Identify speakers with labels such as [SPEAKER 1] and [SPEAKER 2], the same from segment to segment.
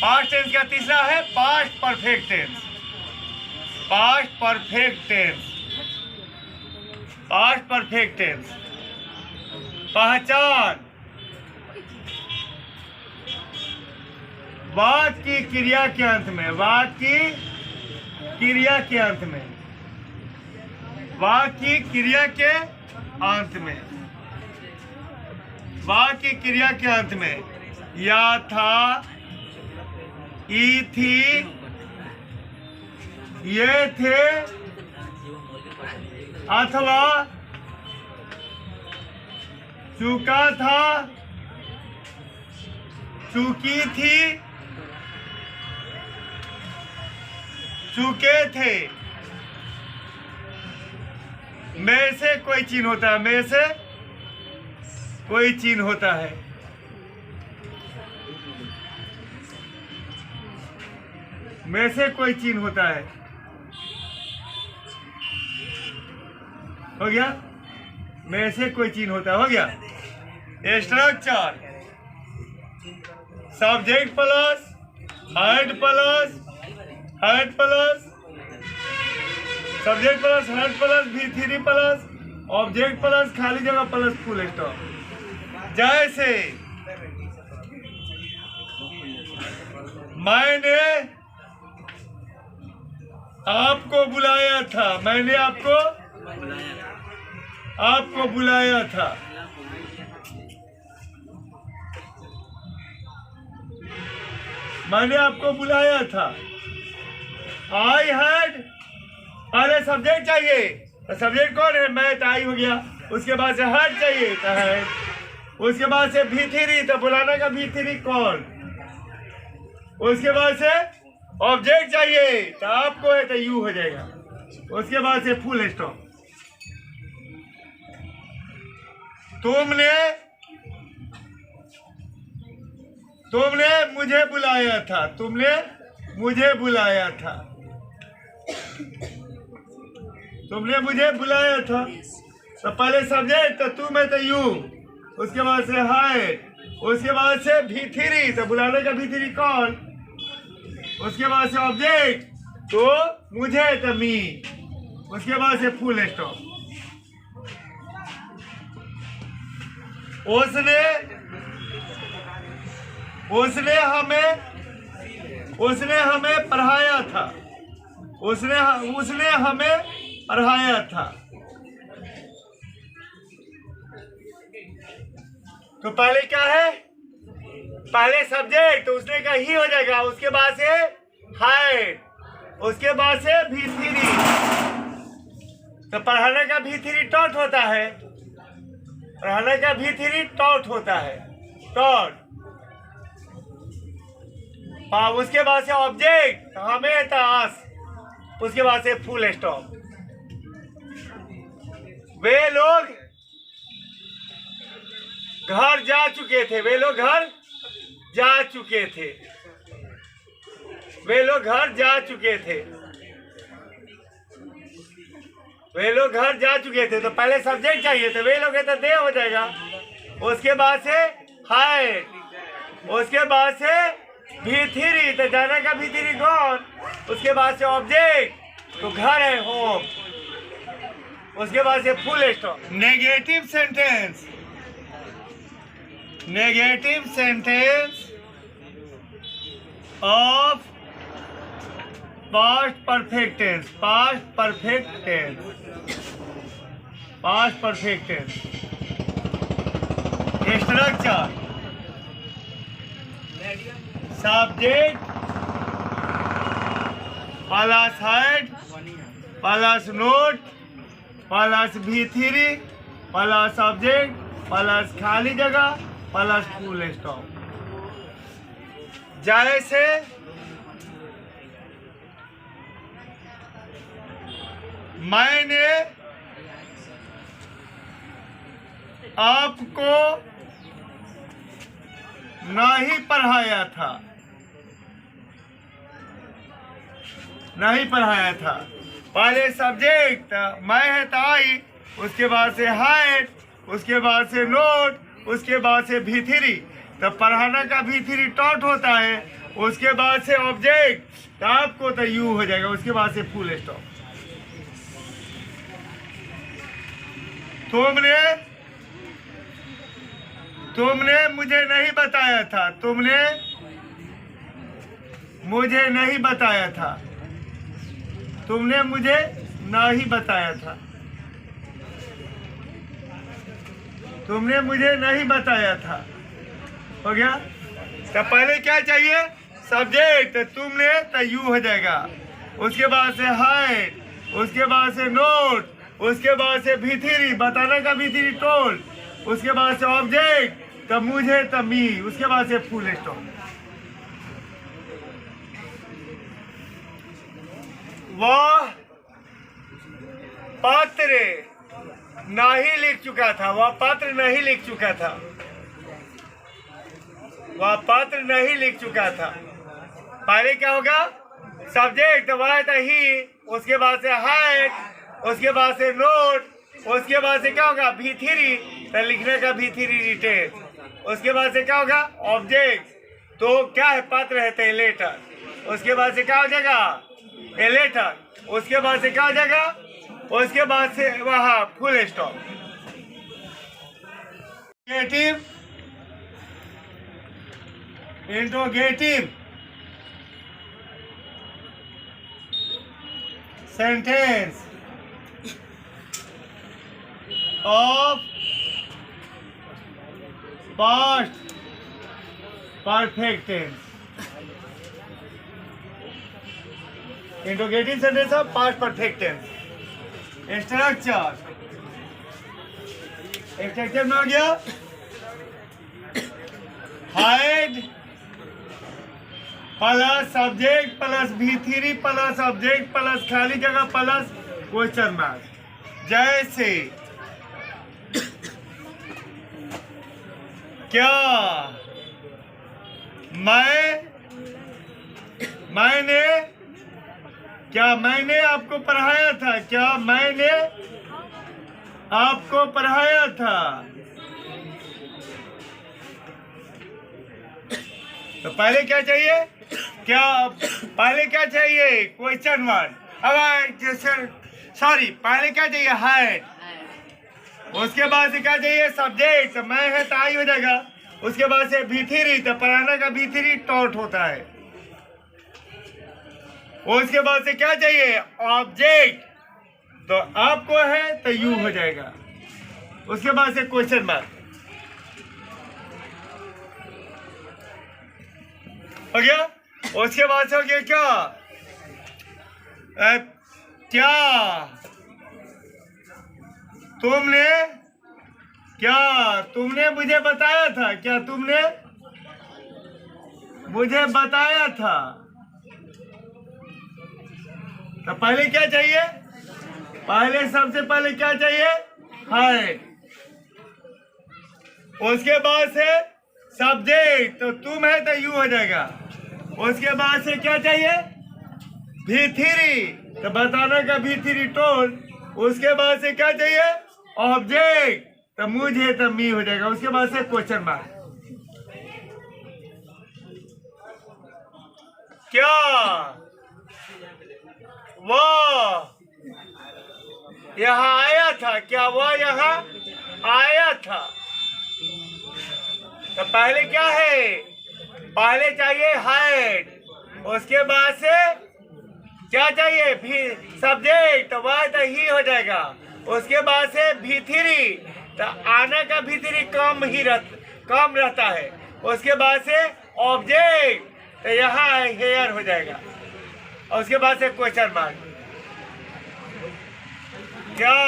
[SPEAKER 1] Past tense का तीसरा है past perfect tense. Past perfect tense, past perfect tense. पहचान, वाक्य की क्रिया के अंत में, वाक्य की क्रिया के अंत में, वाक्य की क्रिया के अंत में, वाक्य की क्रिया के अंत में या था, ई थी, ये थे, अथवा चूका था, चूकी थी, चूके थे। में से कोई चिन्ह होता है, में से कोई चिन्ह होता है। में से कोई चिन्ह होता है। हो गया? में से कोई चिन्ह होता है। हो गया? Structure subject plus had plus had plus subject plus had plus V3 plus object plus खाली जगह प्लस फुल स्टॉप। जैसे मैंने आपको बुलाया था, मैंने आपको बुलाया था। मैंने आपको बुलाया था। आई हैड, पहले सब्जेक्ट चाहिए तो सब्जेक्ट कौन है? मैं, तो आई हो गया। उसके बाद से हैड चाहिए तो हैड। उसके बाद से V3 तो बुलाने का V3 कौन। उसके बाद से ऑब्जेक्ट चाहिए तो आपको है तो यू हो जाएगा। उसके बाद से फुल स्टॉप। तुमने मुझे बुलाया था, तुमने मुझे बुलाया था, तुमने मुझे बुलाया था। तो पहले सब्जेक्ट तो तुम है तो यू, उसके बाद से हाइड, उसके बाद से V3 तो बुलाने का V3 कौन, उसके बाद से ऑब्जेक्ट तो मुझे तो मी, उसके बाद से फुल स्टॉप। उसने हमें पढ़ाया था, उसने हमें पढ़ाया था। तो पहले क्या है? पहले सब्जेक्ट तो उसने का ही हो जाएगा। उसके बाद से हाइड, उसके बाद से V3 तो पढ़ाने का V3 टॉट होता है। पढ़ाने का V3 टॉट होता है, टॉट। उसके बाद से ऑब्जेक्ट हमें तास, उसके बाद से फुल स्टॉप। वे लोग घर जा चुके थे, वे लोग घर जा चुके थे, वे लोग घर जा चुके थे, वे लोग घर जा चुके थे। तो पहले सब्जेक्ट चाहिए तो वे लोग है तो दे हो जाएगा। उसके बाद से हाइड, उसके बाद से V3 तो जाने का V3 कौन, उसके बाद से ऑब्जेक्ट तो घर है होम, उसके बाद से full stop. Negative sentence, negative sentence of past perfect tense, past perfect tense, past perfect tense. Structure subject plus had plus not plus V3 plus object plus खाली जगह प्लस फुल स्टॉप। जैसे मैंने आपको नहीं पढ़ाया था, नहीं पढ़ाया था। पहले सब्जेक्ट मैं है तो आई, उसके बाद से हाइड, उसके बाद से नोट, उसके बाद से V3 तो पढ़ाना का V3 टॉट होता है। उसके बाद से ऑब्जेक्ट आपको तो यू हो जाएगा, उसके बाद से फुल स्टॉप। तुमने मुझे नहीं बताया था, तुमने मुझे नहीं बताया था, तुमने मुझे नहीं बताया था, तुमने मुझे नहीं बताया था। हो गया? तो पहले क्या चाहिए? सब्जेक्ट, तुमने तो यू हो जाएगा, उसके बाद से हाइड, उसके बाद से नोट, उसके बाद से भीतरी, बताने का भीतरी टोल, उसके बाद से ऑब्जेक्ट तो मुझे तो मी, उसके बाद से फुल स्टॉप। वह पात्र नहीं लिख चुका था, वह पात्र नहीं लिख चुका था, वह पात्र नहीं लिख चुका था। पहले क्या होगा? सब्जेक्ट वह तो ही, उसके बाद से हाइड, उसके बाद से नोट, उसके बाद से क्या होगा? भीतरी, तो लिखने का भीतरी रिटेन, उसके बाद से क्या होगा? ऑब्जेक्ट, तो क्या है? पात्र है तो लेटर, उसके बाद से क्या हो जाएगा? ए लेटर, उसके बाद से क्या हो जाएगा? उसके बाद से वहाँ full stop. Interrogative sentence of past perfect tense. Interrogative sentence of past perfect tense. Structure में हो गया हाइड प्लस सब्जेक्ट प्लस भीतरी प्लस ऑब्जेक्ट प्लस खाली जगह प्लस क्वेश्चन मार्क। जैसे क्या मैंने आपको पढ़ाया था, क्या मैंने आपको पढ़ाया था। तो पहले क्या चाहिए? क्या पहले क्या चाहिए? Question mark. अब सॉरी, पहले क्या चाहिए? हाइड, उसके बाद से क्या चाहिए? सब्जेक्ट, मैं है तो आई हो जाएगा, उसके बाद से भीतरी, तो पढ़ाना का भीतरी टॉट होता है, उसके बाद से क्या चाहिए? ऑब्जेक्ट, तो आपको है तो यू हो जाएगा, उसके बाद से क्वेश्चन मार्क। हो गया? उसके बाद से हो गया क्या तुमने मुझे बताया था, क्या तुमने मुझे बताया था। तो पहले क्या चाहिए? पहले सबसे पहले क्या चाहिए? हाइड, उसके बाद से सब्जेक्ट, तो तुम है तो यू हो जाएगा, उसके बाद से क्या चाहिए? भीतरी, तो बताने का भीतरी टोल, उसके बाद से क्या चाहिए? ऑब्जेक्ट, तो मुझे तो मी हो जाएगा, उसके बाद से क्वेश्चन मार्क। क्या वह यहाँ आया था, क्या वह यहाँ आया था। तो पहले क्या है? पहले चाहिए हाइड, उसके बाद से क्या चाहिए? सब्जेक्ट, तो वह तो ही हो जाएगा, उसके बाद से भीतरी, तो आने का भीतरी कम रहता है, उसके बाद से ऑब्जेक्ट, तो यहाँ हेयर हो जाएगा, और उसके बाद से क्वेश्चन मार्क। क्या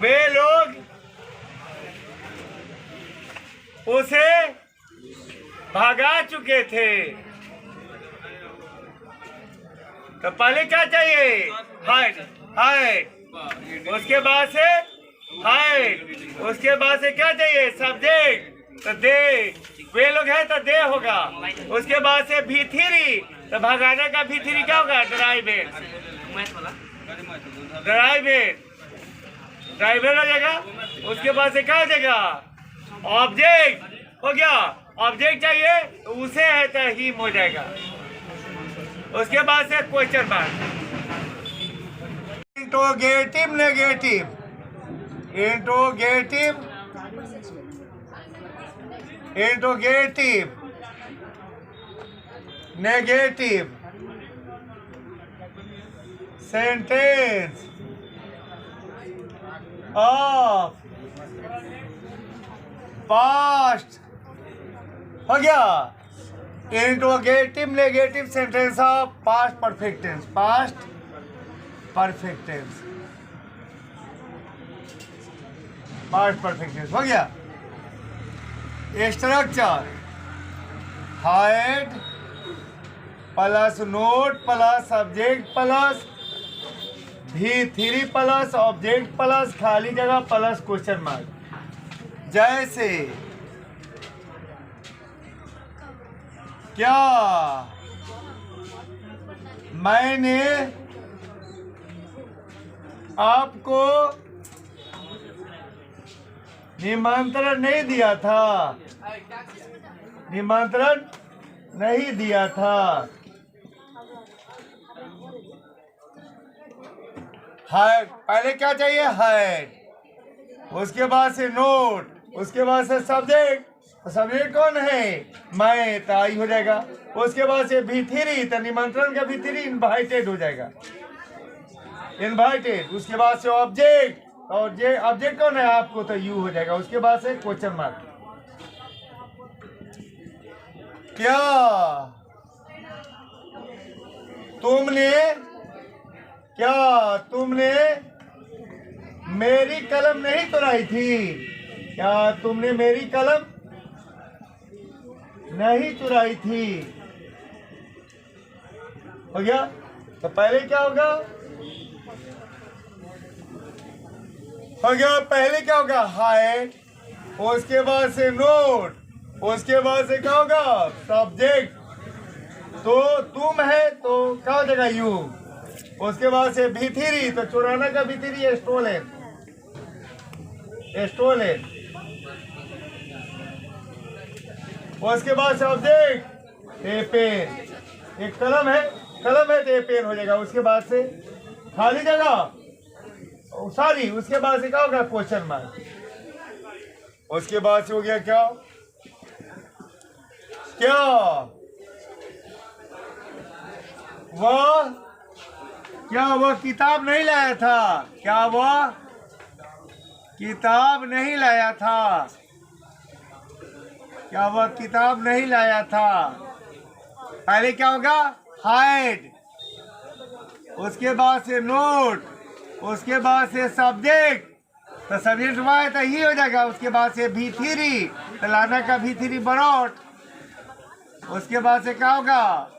[SPEAKER 1] वे लोग उसे भगा चुके थे। तो पहले क्या चाहिए? हाइड, हाइड, उसके बाद से हाइड, उसके बाद से क्या चाहिए? सब्जेक्ट, तो दे, वे लोग हैं तो दे होगा, उसके बाद से भीतरी, तो भगाने का भीतरी क्या होगा? ड्राइवेर, ड्राइवेर हो जाएगा, उसके बाद से क्या हो जाएगा? ऑब्जेक्ट हो गया, ऑब्जेक्ट चाहिए तो उसे है तो हिम हो जाएगा। उसके बाद से question mark. Interrogative negative, interrogative interrogative negative sentence of past हो गया। Interrogative negative sentence of past perfect tense, past perfect tense, past perfect tense हो गया। Structure had plus not plus subject plus V3 plus object plus खाली जगह plus question mark. जैसे क्या मैंने आपको निमंत्रण नहीं दिया था, निमंत्रण नहीं दिया था। हाइड, पहले क्या चाहिए हाइड, उसके बाद से नोट, उसके बाद से सब्जेक्ट, सब्जेक्ट कौन है मैं, तो आई हो जाएगा। उसके बाद से V3 तो निमंत्रण का V3 इनवाइटेड हो जाएगा, इनवाइटेड। उसके बाद से ऑब्जेक्ट, और ये ऑब्जेक्ट कौन है आपको, तो यू हो जाएगा। उसके बाद से क्वेश्चन मार्क। क्या तुमने मेरी कलम नहीं चुराई थी, क्या तुमने मेरी कलम नहीं चुराई थी, हो गया। तो पहले क्या होगा, हो गया पहले क्या होगा हाइड, उसके बाद से नोट, उसके बाद से क्या होगा सब्जेक्ट, तो तुम है तो क्या हो जाएगा यू। उसके बाद से V3 तो चुराना का V3 स्टोलन, स्टोलन। उसके बाद से ऑब्जेक्ट ए पेन, एक कलम है, कलम है तो ए पेन हो जाएगा। उसके बाद से खाली जगह सॉरी, उसके बाद से क्या होगा क्वेश्चन मार्क। उसके बाद से हो गया क्या, क्या वह किताब नहीं लाया था, क्या वह किताब नहीं लाया था, क्या वह किताब नहीं लाया था। पहले क्या होगा हाइड, उसके बाद से नोट, उसके बाद से सब्जेक्ट, तो सब्जेक्ट हुआ है तो ही हो जाएगा। उसके बाद से V3 तो लाना का V3 बरौट। उसके बाद से क्या होगा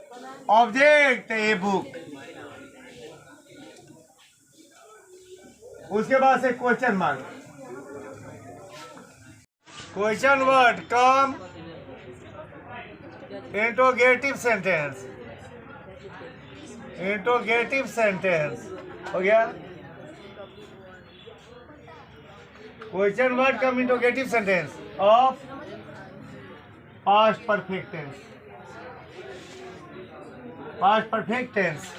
[SPEAKER 1] ऑब्जेक्ट ए बुक। उसके बाद से question mark. Question word cum interrogative sentence, interrogative sentence हो गया। Question word cum interrogative sentence of past perfect tense, past perfect tense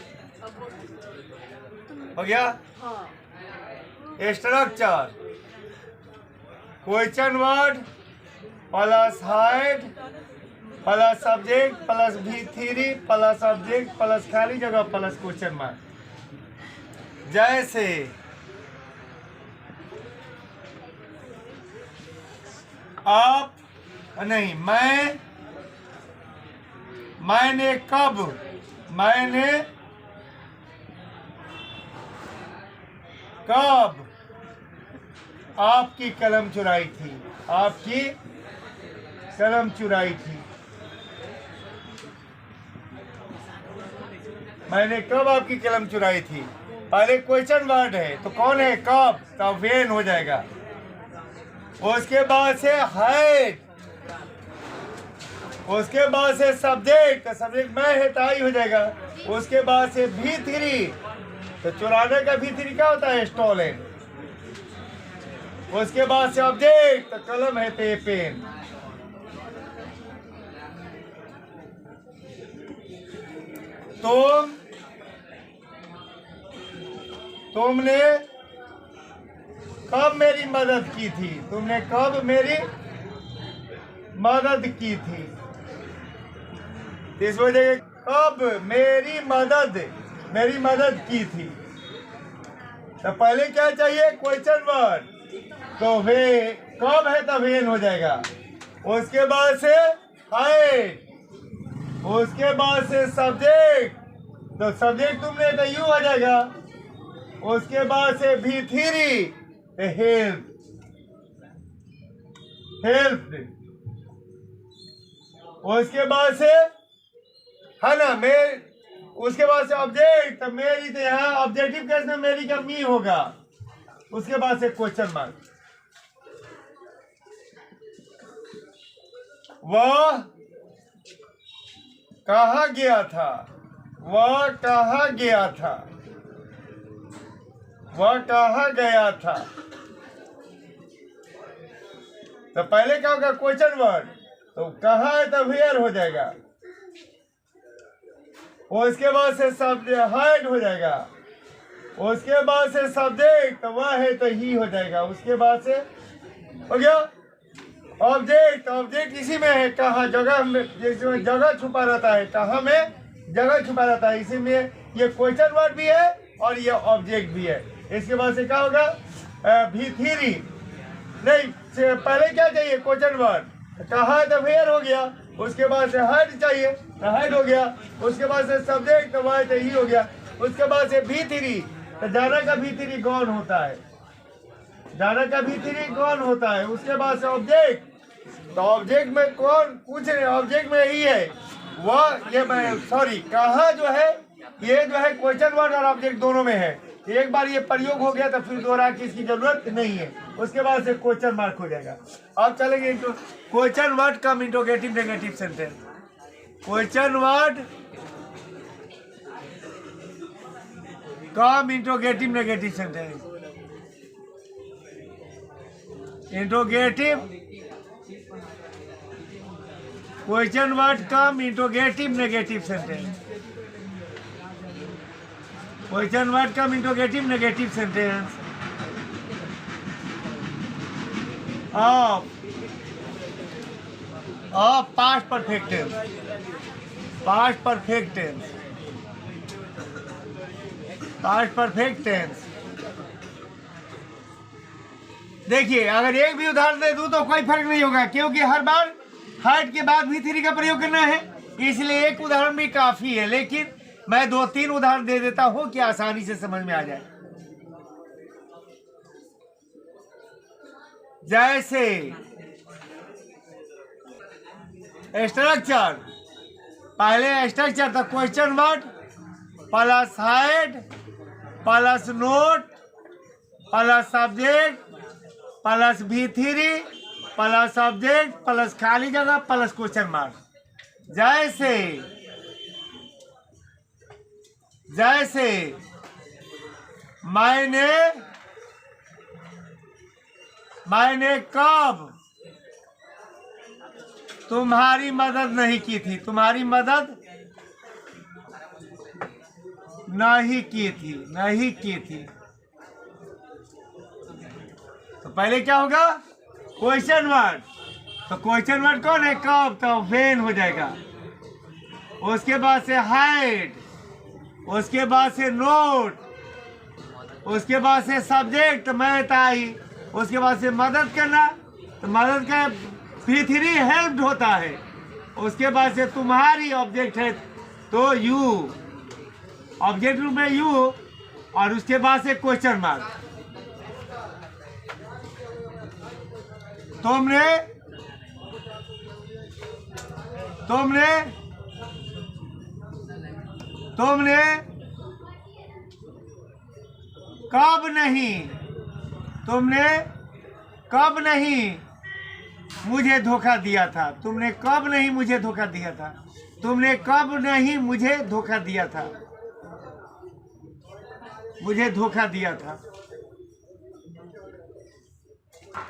[SPEAKER 1] हो गया। Structure question word plus had plus subject plus V3 plus object plus खाली जगह plus question mark. जैसे आप नहीं, मैंने कब आपकी कलम चुराई थी, आपकी कलम चुराई थी। मैंने कब आपकी कलम चुराई थी, पहले क्वेश्चन वर्ड है तो कौन है कब, तब वेन हो जाएगा। उसके बाद से हाइड, उसके बाद से सब्जेक्ट, सब्जेक्ट मैं है ताई हो जाएगा। उसके बाद से V3 तो चुराने का V3 क्या होता है स्टोलन। उसके बाद से ऑब्जेक्ट तो कलम है तो पेन। तुमने कब मेरी मदद की थी? तुमने कब मेरी मदद की थी? इस वजह कब मेरी मदद की थी। तो पहले क्या चाहिए? Question word. तो वे कब है तो वेन हो जाएगा। उसके बाद से हाइड, उसके बाद से सब्जेक्ट, तो सब्जेक्ट तुमने तो यू हो जाएगा। उसके बाद से V3 हेल्प। उसके बाद से है ना उसके बाद से ऑब्जेक्ट, तो मेरी, तो यहाँ ऑब्जेक्टिव केस में मेरी का मी होगा। उसके बाद से क्वेश्चन मार्क। वह कहाँ गया था? वह कहाँ गया था? वह कहाँ गया था? तो पहले क्या होगा? Question word. तो कहाँ है तो वेयर हो जाएगा। उसके बाद से सब्जेक्ट हाइड हो जाएगा। उसके बाद से सब्जेक्ट, तो वह है तो ही हो जाएगा। उसके बाद से हो गया ऑब्जेक्ट इसी में है। कहाँ? जगह में, जिसमें जगह छुपा रहता है। कहाँ में? जगह छुपा रहता है। इसी में ये क्वेश्चन वर्ड भी है और ये ऑब्जेक्ट भी है। इसके बाद से क्या होगा? V3 नहीं, पहले क्या चाहिए? Question word. कहाँ है तो वेयर हो गया। उसके बाद से हाइड चाहिए तो हाइड हो गया। उसके बाद से सब्जेक्ट, तो वह तो ही हो गया। उसके बाद से V3, तो जाना का V3 कौन होता है? जाना का V3 कौन होता है? उसके बाद से ऑब्जेक्ट, तो ऑब्जेक्ट में कौन? कुछ नहीं, ऑब्जेक्ट में ही है वह, ये सॉरी, कहाँ जो है, ये जो है क्वेश्चन वर्ड और ऑब्जेक्ट दोनों में है। एक बार ये प्रयोग हो गया तो फिर दोहरा की इसकी जरूरत नहीं है। उसके बाद से क्वेश्चन मार्क हो जाएगा। अब चलेंगे question word cum interrogative negative sentence. Question word cum interrogative negative sentence. Interrogative question word cum interrogative negative sentence. Question word cum interrogative negative sentence of past perfect tense. Past perfect tense. Past perfect tense. देखिए, अगर एक भी उदाहरण दे दूं तो कोई फर्क नहीं होगा, क्योंकि हर बार हाइड के बाद V3 का प्रयोग करना है, इसलिए एक उदाहरण भी काफी है। लेकिन मैं 2-3 उदाहरण दे देता हूं कि आसानी से समझ में आ जाए। जैसे स्ट्रक्चर, पहले स्ट्रक्चर था question word plus had plus not plus subject plus V3 plus object plus खाली जगह प्लस क्वेश्चन मार्क। जैसे मैंने कब तुम्हारी मदद नहीं की थी। तुम्हारी मदद नहीं की थी। तो पहले क्या होगा? Question word. तो क्वेश्चन वर्ड कौन है? कब, तो वेन हो जाएगा। उसके बाद से हाइड, उसके बाद से नोट, उसके बाद से सब्जेक्ट मैं ताई, उसके बाद से मदद करना, तो मदद का V3 हेल्प होता है। उसके बाद से तुम्हारी ऑब्जेक्ट है तो यू, ऑब्जेक्ट रूप में यू, और उसके बाद से क्वेश्चन मार्क। तुमने कब नहीं मुझे धोखा दिया था। तुमने कब नहीं मुझे धोखा दिया था। तुमने कब नहीं मुझे धोखा दिया था। मुझे धोखा दिया था।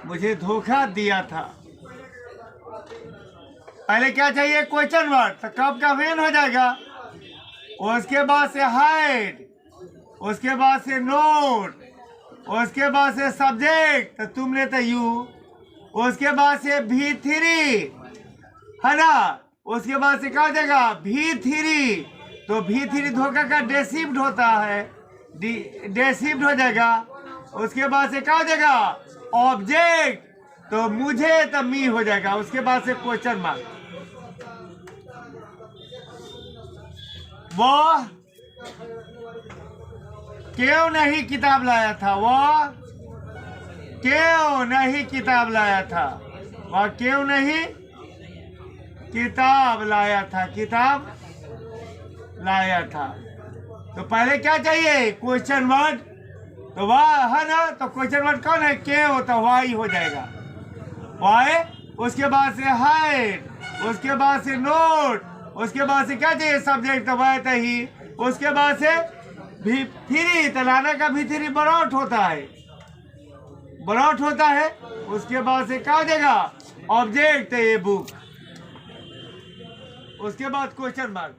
[SPEAKER 1] मुझे धोखा दिया था। पहले क्या चाहिए? Question word. तो कब का वेन हो जाएगा। उसके बाद से हाइड, उसके बाद से नोट, उसके बाद से सब्जेक्ट, तो तुम लेते यू, उसके बाद से V3 है ना, उसके बाद से क्या हो जाएगा V3, तो V3 धोखा का डेसिफ्ट होता है, डेसिफ्ट हो जाएगा। उसके बाद से क्या हो जाएगा ऑब्जेक्ट, तो मुझे तो मी हो जाएगा। उसके बाद से क्वेश्चन मार्क, वो क्यों नहीं किताब लाया था, वो क्यों नहीं किताब लाया था, वह क्यों नहीं किताब लाया था, किताब लाया था। तो पहले क्या चाहिए क्वेश्चन वर्ड, तो वह है ना, तो क्वेश्चन वर्ड कौन है क्यों, तो वाई हो जाएगा वाई। उसके बाद से हाइड, उसके बाद से नोट, उसके बाद से क्या चाहिए सब्जेक्ट, तो वह तो ही। उसके बाद से V3, तलाना का V3 बरौट होता है, बरौट होता है। उसके बाद से क्या हो जाएगा ऑब्जेक्ट, ये बुक। उसके बाद क्वेश्चन मार्क।